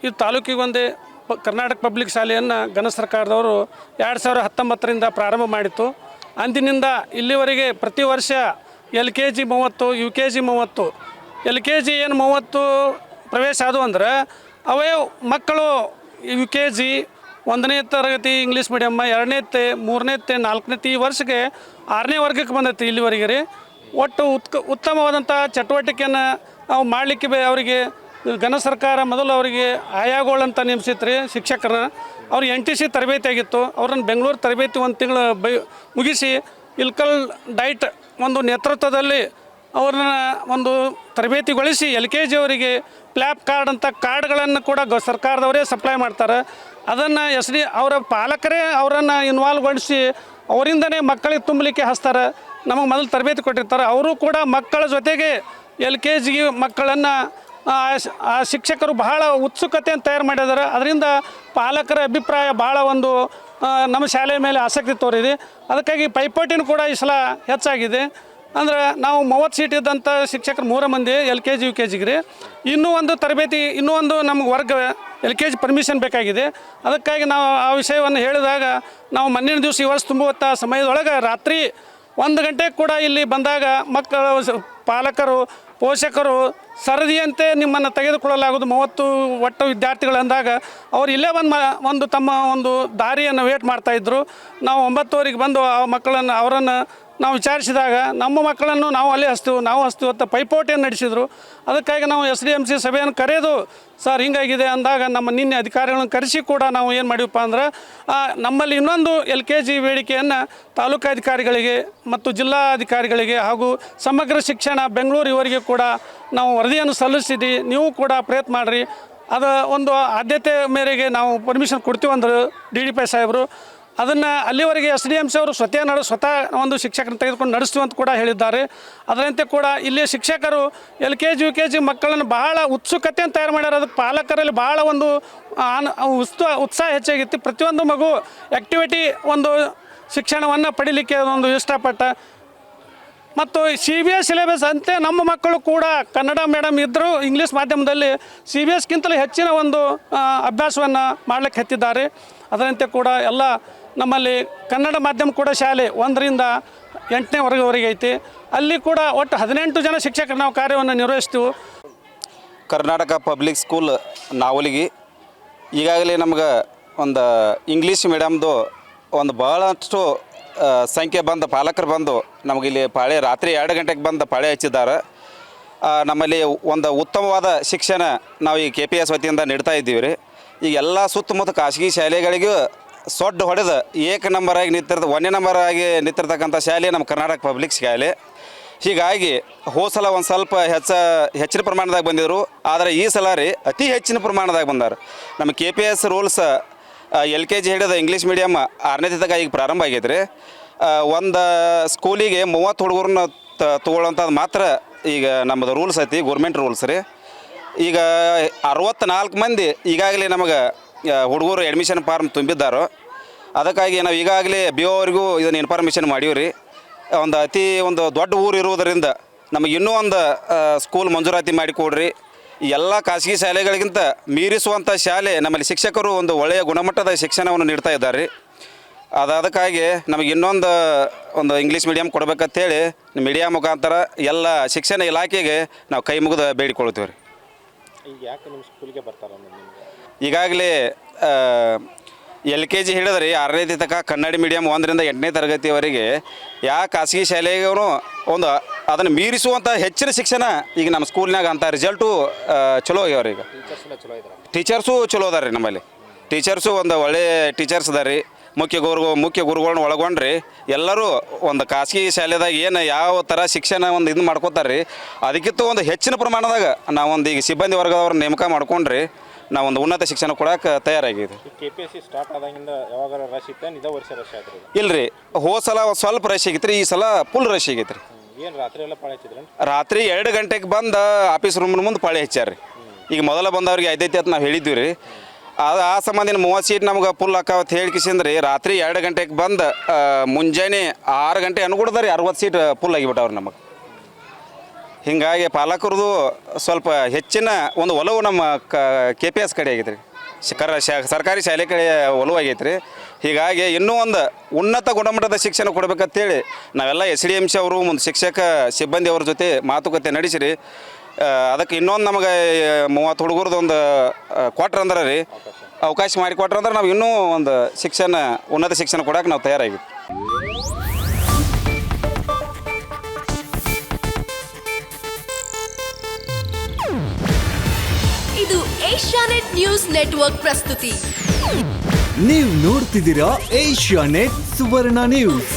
ಈ ತಾಲೂಕಿಗೊಂದೇ ಕರ್ನಾಟಕ ಪಬ್ಲಿಕ್ ಶಾಲೆಯನ್ನು ಘನ ಸರ್ಕಾರದವರು 2019ರಿಂದ ಪ್ರಾರಂಭ ಮಾಡಿತ್ತು. ಅಂದಿನಿಂದ ಇಲ್ಲಿವರೆಗೆ ಪ್ರತಿ ವರ್ಷ LKG 30, UKG 30. LKG ಏನು 30 ಪ್ರವೇಶ ಆದವು ಅಂದ್ರೆ ಅವೇ ಮಕ್ಕಳು UKG 1ನೇ ತರಗತಿ ಇಂಗ್ಲೀಷ್ ಮೀಡಿಯಮ್ಮ, 2ನೇತೆ, 3ನೇತೆ, 4ನೇತೆ ಈ ವರ್ಷಕ್ಕೆ 6ನೇ ವರ್ಗಕ್ಕೆ ಬಂದೈತಿ ಇಲ್ಲಿವರೆಗೆ ರೀ. ಒಟ್ಟು ಉತ್ತಮವಾದಂಥ ಚಟುವಟಿಕೆಯನ್ನು ನಾವು ಮಾಡಲಿಕ್ಕೆ ಅವರಿಗೆ ಘನ ಸರ್ಕಾರ ಮೊದಲು ಅವರಿಗೆ ಆಯಾಗಳಂತ ನೇಮಿಸಿತ್ತು ರೀ ಶಿಕ್ಷಕರನ್ನ. ಅವ್ರಿಗೆ NTC ತರಬೇತಿ ಆಗಿತ್ತು. ಅವ್ರನ್ನ ಬೆಂಗಳೂರು ತರಬೇತಿ 1 ತಿಂಗಳು ಮುಗಿಸಿ ಇಲ್ಕಲ್ ಡೈಟ್ ಒಂದು ನೇತೃತ್ವದಲ್ಲಿ ಅವ್ರನ್ನ ಒಂದು ತರಬೇತಿಗೊಳಿಸಿ LKG ಅವರಿಗೆ ಪ್ಲ್ಯಾಪ್ ಕಾರ್ಡ್ ಅಂತ ಕಾರ್ಡ್ಗಳನ್ನು ಕೂಡ ಸರ್ಕಾರದವರೇ ಸಪ್ಲೈ ಮಾಡ್ತಾರೆ. ಅದನ್ನು SD ಅವರ ಪಾಲಕರೇ ಅವರನ್ನು ಇನ್ವಾಲ್ವ್ಗೊಳಿಸಿ ಅವರಿಂದನೇ ಮಕ್ಕಳಿಗೆ ತುಂಬಲಿಕ್ಕೆ ಹಚ್ತಾರೆ. ನಮಗೆ ಮೊದಲು ತರಬೇತಿ ಕೊಟ್ಟಿರ್ತಾರೆ. ಅವರು ಕೂಡ ಮಕ್ಕಳ ಜೊತೆಗೆ LKG ಮಕ್ಕಳನ್ನು ಆ ಶಿಕ್ಷಕರು ಬಹಳ ಉತ್ಸುಕತೆಯನ್ನು ತಯಾರು ಮಾಡಿದ್ದಾರೆ. ಅದರಿಂದ ಪಾಲಕರ ಅಭಿಪ್ರಾಯ ಭಾಳ ಒಂದು ನಮ್ಮ ಶಾಲೆಯ ಮೇಲೆ ಆಸಕ್ತಿ ತೋರಿದೆ. ಅದಕ್ಕಾಗಿ ಪೈಪೋಟಿನೂ ಕೂಡ ಈ ಸಲ ಹೆಚ್ಚಾಗಿದೆ. ಅಂದ್ರೆ ನಾವು 30 ಸೀಟ್ ಇದ್ದಂಥ ಶಿಕ್ಷಕರು 3 ಮಂದಿ LKG UKGಗೆ ರೀ. ಇನ್ನೂ ಒಂದು ತರಬೇತಿ, ಇನ್ನೂ ಒಂದು ನಮ್ಗೆ ವರ್ಗ LKG ಪರ್ಮಿಷನ್ ಬೇಕಾಗಿದೆ. ಅದಕ್ಕಾಗಿ ನಾವು ಆ ವಿಷಯವನ್ನು ಹೇಳಿದಾಗ ನಾವು ಮೊನ್ನೆ ದಿವಸ ಈ ವರ್ಷ ತುಂಬುವಂಥ ಸಮಯದೊಳಗೆ ರಾತ್ರಿ 1 ಗಂಟೆಗೆ ಕೂಡ ಇಲ್ಲಿ ಬಂದಾಗ ಮಕ್ಕಳು ಪಾಲಕರು ಪೋಷಕರು ಸರದಿಯಂತೆ ನಿಮ್ಮನ್ನು ತೆಗೆದುಕೊಳ್ಳಲಾಗೋದು 30 ಒಟ್ಟು ವಿದ್ಯಾರ್ಥಿಗಳು ಅಂದಾಗ ಅವ್ರು ಇಲ್ಲೇ ಒಂದು ತಮ್ಮ ಒಂದು ದಾರಿಯನ್ನು ವೇಟ್ ಮಾಡ್ತಾಯಿದ್ರು. ನಾವು 9ವರೆಗೆ ಬಂದು ಆ ಮಕ್ಕಳನ್ನು ಅವರನ್ನು ನಾವು ವಿಚಾರಿಸಿದಾಗ ನಮ್ಮ ಮಕ್ಕಳನ್ನು ನಾವು ಅಲ್ಲೇ ಹಚ್ತೀವಿ ಅಂತ ಪೈಪೋಟಿಯನ್ನು ನಡೆಸಿದರು. ಅದಕ್ಕಾಗಿ ನಾವು SDMC ಸಭೆಯನ್ನು ಕರೆದು ಸರ್ ಹಿಂಗಾಗಿದೆ ಅಂದಾಗ ನಮ್ಮ ನಿನ್ನೆ ಅಧಿಕಾರಿಗಳನ್ನು ಕರೆಸಿ ಕೂಡ ನಾವು ಏನು ಮಾಡಿವಪ್ಪ ಅಂದ್ರೆ ನಮ್ಮಲ್ಲಿ ಇನ್ನೊಂದು LKG ಬೇಡಿಕೆಯನ್ನು ತಾಲೂಕಾಧಿಕಾರಿಗಳಿಗೆ ಮತ್ತು ಜಿಲ್ಲಾಧಿಕಾರಿಗಳಿಗೆ ಹಾಗೂ ಸಮಗ್ರ ಶಿಕ್ಷಣ ಬೆಂಗಳೂರು ಇವರಿಗೆ ಕೂಡ ನಾವು ವರದಿಯನ್ನು ಸಲ್ಲಿಸಿದ್ವಿ. ನೀವು ಕೂಡ ಪ್ರಯತ್ನ ಮಾಡಿರಿ. ಅದು ಒಂದು ಆದ್ಯತೆ ಮೇರೆಗೆ ನಾವು ಪರ್ಮಿಷನ್ ಕೊಡ್ತೀವಂದರು DDP ಸಾಹೇಬರು. ಅದನ್ನು ಅಲ್ಲಿವರೆಗೆ SDMC ಅವರು ಸ್ವತಃ ಒಂದು ಶಿಕ್ಷಕರನ್ನು ತೆಗೆದುಕೊಂಡು ನಡೆಸ್ತೀವಿ ಅಂತ ಕೂಡ ಹೇಳಿದ್ದಾರೆ. ಅದರಂತೆ ಕೂಡ ಇಲ್ಲಿ ಶಿಕ್ಷಕರು LKG UKG ಮಕ್ಕಳನ್ನು ಬಹಳ ಉತ್ಸುಕತೆಯನ್ನು ತಯಾರು ಮಾಡ್ಯಾರ. ಅದಕ್ಕೆ ಪಾಲಕರಲ್ಲಿ ಭಾಳ ಒಂದು ಉತ್ಸಾಹ ಹೆಚ್ಚಾಗಿತ್ತು. ಪ್ರತಿಯೊಂದು ಮಗು ಆ್ಯಕ್ಟಿವಿಟಿ ಒಂದು ಶಿಕ್ಷಣವನ್ನು ಪಡೀಲಿಕ್ಕೆ ಒಂದು ಇಷ್ಟಪಟ್ಟ. ಮತ್ತು CBS ಸಿಲೆಬಸ್ ಅಂತೆ ನಮ್ಮ ಮಕ್ಕಳು ಕೂಡ ಕನ್ನಡ ಮೀಡಿಯಮ್ ಇದ್ದರೂ ಇಂಗ್ಲೀಷ್ ಮಾಧ್ಯಮದಲ್ಲಿ CBSಗಿಂತಲೂ ಹೆಚ್ಚಿನ ಒಂದು ಅಭ್ಯಾಸವನ್ನು ಮಾಡಲಿಕ್ಕೆ ಹತ್ತಿದ್ದಾರೆ. ಅದರಂತೆ ಕೂಡ ಎಲ್ಲ ನಮ್ಮಲ್ಲಿ ಕನ್ನಡ ಮಾಧ್ಯಮ ಕೂಡ ಶಾಲೆ 1ರಿಂದ 8ನೇ ವರ್ಗವರೆಗೆ ಐತಿ. ಅಲ್ಲಿ ಕೂಡ ಒಟ್ಟು 18 ಜನ ಶಿಕ್ಷಕರು ನಾವು ಕಾರ್ಯವನ್ನು ನಿರ್ವಹಿಸ್ತೀವಿ. ಕರ್ನಾಟಕ ಪಬ್ಲಿಕ್ ಸ್ಕೂಲ್ ನಾವಲಿಗೆ ಈಗಾಗಲೇ ನಮ್ಗೆ ಒಂದು ಇಂಗ್ಲೀಷ್ ಮೀಡಿಯಮ್ದು ಒಂದು ಭಾಳಷ್ಟು ಸಂಖ್ಯೆ ಬಂದು ಪಾಲಕರು ಬಂದು ನಮಗಿಲ್ಲಿ ಪಾಳೆ ರಾತ್ರಿ 2 ಗಂಟೆಗೆ ಬಂದು ಪಾಳೆ ಹಚ್ಚಿದ್ದಾರೆ. ನಮ್ಮಲ್ಲಿ ಒಂದು ಉತ್ತಮವಾದ ಶಿಕ್ಷಣ ನಾವು ಈ KPS ವತಿಯಿಂದ ನೀಡ್ತಾ ಇದ್ದೀವಿ ರೀ. ಈಗ ಎಲ್ಲ ಸುತ್ತಮುತ್ತ ಖಾಸಗಿ ಶಾಲೆಗಳಿಗೂ ಸೊಡ್ಡು ಹೊಡೆದು ನಂಬರ್ ಆಗಿ 1ನೇ ನಂಬರ್ ಆಗಿ ನಿಂತಿರ್ತಕ್ಕಂಥ ಶಾಲೆ ನಮ್ಮ ಕರ್ನಾಟಕ ಪಬ್ಲಿಕ್ ಶಾಲೆ. ಹೀಗಾಗಿ ಹೋದ ಒಂದು ಸ್ವಲ್ಪ ಹೆಚ್ಚಿನ ಪ್ರಮಾಣದಾಗ ಬಂದಿದ್ರು. ಆದರೆ ಈ ಸಲ ರೀ ಅತಿ ಹೆಚ್ಚಿನ ಪ್ರಮಾಣದಾಗ ಬಂದಾರೆ. ನಮ್ಮ KPS ರೂಲ್ಸ್ LKG ಹಿಡಿದ ಇಂಗ್ಲೀಷ್ ಮೀಡಿಯಮ್ 6ನೇ ತನಕ ಈಗ ಪ್ರಾರಂಭ ಆಗೈತೆ ರೀ. ಒಂದು ಸ್ಕೂಲಿಗೆ 30 ಹುಡುಗರನ್ನ ತೊಗೊಳ್ಳೋಂಥದ್ದು ಮಾತ್ರ ಈಗ ನಮ್ಮದು ರೂಲ್ಸ್ ಐತಿ, ಗೋರ್ಮೆಂಟ್ ರೂಲ್ಸ್ ರೀ. ಈಗ 64 ಮಂದಿ ಈಗಾಗಲೇ ನಮಗೆ ಹುಡುಗರು ಅಡ್ಮಿಷನ್ ಫಾರ್ಮ್ ತುಂಬಿದ್ದಾರೋ. ಅದಕ್ಕಾಗಿ ನಾವು ಈಗಾಗಲೇ BO ಅವರಿಗೂ ಇದನ್ನು ಇನ್ಫಾರ್ಮೇಷನ್ ಮಾಡೀವಿ ರೀ. ಒಂದು ದೊಡ್ಡ ಊರು ಇರುವುದರಿಂದ ನಮಗೆ ಇನ್ನೂ ಒಂದು ಸ್ಕೂಲ್ ಮಂಜೂರಾತಿ ಮಾಡಿಕೊಡ್ರಿ. ಎಲ್ಲ ಖಾಸಗಿ ಶಾಲೆಗಳಿಗಿಂತ ಮೀರಿಸುವಂಥ ಶಾಲೆ ನಮ್ಮಲ್ಲಿ ಶಿಕ್ಷಕರು ಒಂದು ಒಳ್ಳೆಯ ಗುಣಮಟ್ಟದ ಶಿಕ್ಷಣವನ್ನು ನೀಡ್ತಾ ಇದ್ದಾರೆ ರೀ. ಅದಕ್ಕಾಗಿ ನಮಗೆ ಒಂದು ಇಂಗ್ಲೀಷ್ ಮೀಡಿಯಮ್ ಕೊಡಬೇಕಂತೇಳಿ ಮೀಡಿಯಾ ಮುಖಾಂತರ ಎಲ್ಲ ಶಿಕ್ಷಣ ಇಲಾಖೆಗೆ ನಾವು ಕೈ ಮುಗಿದು ಬೇಡಿಕೊಳ್ತೀವಿ ರೀ. ಈಗ ಯಾಕೆ ನಿಮ್ಮ ಸ್ಕೂಲಿಗೆ ಬರ್ತಾರೆ? ಈಗಾಗಲೇ LKG ಹಿಡಿದ್ರಿ 6ನೇ ತನಕ ಕನ್ನಡ ಮೀಡಿಯಮ್ 1ರಿಂದ 8ನೇ ತರಗತಿವರೆಗೆ ಖಾಸಗಿ ಶಾಲೆಗೂ ಒಂದು ಅದನ್ನು ಮೀರಿಸುವಂಥ ಹೆಚ್ಚಿನ ಶಿಕ್ಷಣ ಈಗ ನಮ್ಮ ಸ್ಕೂಲ್ನಾಗ ಅಂತ ರಿಸಲ್ಟು ಚಲೋ ಆಗ್ಯಾವ್ರಿ. ಈಗ ಟೀಚರ್ಸು ಚಲೋ ಅದಾರ ರೀ. ನಮ್ಮಲ್ಲಿ ಟೀಚರ್ಸು ಒಂದು ಒಳ್ಳೆಯ ಟೀಚರ್ಸ್ ಅದಾರ ರೀ. ಮುಖ್ಯ ಗುರುಗಳನ್ನ ಒಳಗೊಂಡ್ರಿ ಎಲ್ಲರೂ ಒಂದು ಖಾಸಗಿ ಶಾಲೆದಾಗ ಯಾವ ಥರ ಶಿಕ್ಷಣ ಒಂದು ಇದು ಮಾಡ್ಕೋತಾರೆ ರೀ. ಅದಕ್ಕಿಂತ ಒಂದು ಹೆಚ್ಚಿನ ಪ್ರಮಾಣದಾಗ ನಾವೊಂದು ಈಗ ಸಿಬ್ಬಂದಿ ವರ್ಗದವ್ರ ನೇಮಕ ಮಾಡ್ಕೊಂಡ್ರಿ ನಾವೊಂದು ಉನ್ನತ ಶಿಕ್ಷಣ ಕೊಡೋಕೆ ತಯಾರಾಗಿದೆ. KPSC ಸ್ಟಾರ್ಟ್ ಆದಾಗಿಂದ ಯಾವಾಗ ರಶ್ ಇತ್ತು? ಇದೇ ವರ್ಷ ರಶ್ ಆಯ್ತು? ಇಲ್ರಿ, ಹೋದ ಸಲ ಸ್ವಲ್ಪ ರಶ್ ಆಗೈತೆ ರೀ. ಈ ಸಲ ಫುಲ್ ರಶ್ ಆಗೈತೆ ರೀ. ಏನು ರಾತ್ರಿ ಎಲ್ಲ ಪಾಳೆ ಹಚ್ಚಿದ್ರಿ? ರಾತ್ರಿ 2 ಗಂಟೆಗೆ ಬಂದು ಆಫೀಸ್ ರೂಮ್ ಮುಂದೆ ಪಾಳೆ ಹಚ್ಚಾರ ರೀ. ಈಗ ಮೊದಲ ಬಂದವ್ರಿಗೆ 5 ಅಂತ ನಾವು ಹೇಳಿದ್ವಿ ರೀ. ಆ ಸಂಬಂಧಿನ 30 ಸೀಟ್ ನಮ್ಗೆ ಫುಲ್ ಹಾಕಾವತ್ತು ಹೇಳಿಕಿಸಿಂದ್ರಿ ರಾತ್ರಿ 2 ಗಂಟೆಗೆ ಬಂದು ಮುಂಜಾನೆ 6 ಗಂಟೆ ಅನುಗುಣದ ರೀ 60 ಸೀಟ್ ಫುಲ್ ಆಗಿಬಿಟ್ಟವ್ರಿ ನಮಗೆ. ಹೀಗಾಗಿ ಪಾಲಕರದು ಸ್ವಲ್ಪ ಹೆಚ್ಚಿನ ಒಂದು ಒಲವು ನಮ್ಮ KPS ಕಡೆ ಆಗೈತೆ ರೀ ಸರ್ಕಾರಿ ಶಾಲೆ ಕಡೆ ಒಲವು ಆಗೈತೆ ರೀ. ಹೀಗಾಗಿ ಇನ್ನೂ ಒಂದು ಉನ್ನತ ಗುಣಮಟ್ಟದ ಶಿಕ್ಷಣ ಕೊಡಬೇಕಂತೇಳಿ ನಾವೆಲ್ಲ SDMC ಅವರು ಮುಂದೆ ಶಿಕ್ಷಕ ಸಿಬ್ಬಂದಿ ಅವ್ರ ಜೊತೆ ಮಾತುಕತೆ ನಡೆಸಿರಿ. ಅದಕ್ಕೆ ಇನ್ನೊಂದು ನಮಗೆ 30 ಹುಡುಗರದ್ದು ಒಂದು ಕೊಟ್ರಂದ್ರೆ ರೀ ಅವಕಾಶ ಮಾಡಿ ಕೊಟ್ರಂದ್ರೆ ನಾವು ಇನ್ನೂ ಒಂದು ಉನ್ನತ ಶಿಕ್ಷಣ ಕೊಡೋಕೆ ನಾವು ತಯಾರಾಗಿದ್ವಿ. ಇದು ಏಷ್ಯಾನೆಟ್ ನ್ಯೂಸ್ ನೆಟ್ವರ್ಕ್ ಪ್ರಸ್ತುತಿ. ನೀವು ನೋಡ್ತಿದ್ದೀರಾ ಏಷ್ಯಾನೆಟ್ ಸುವರ್ಣ ನ್ಯೂಸ್.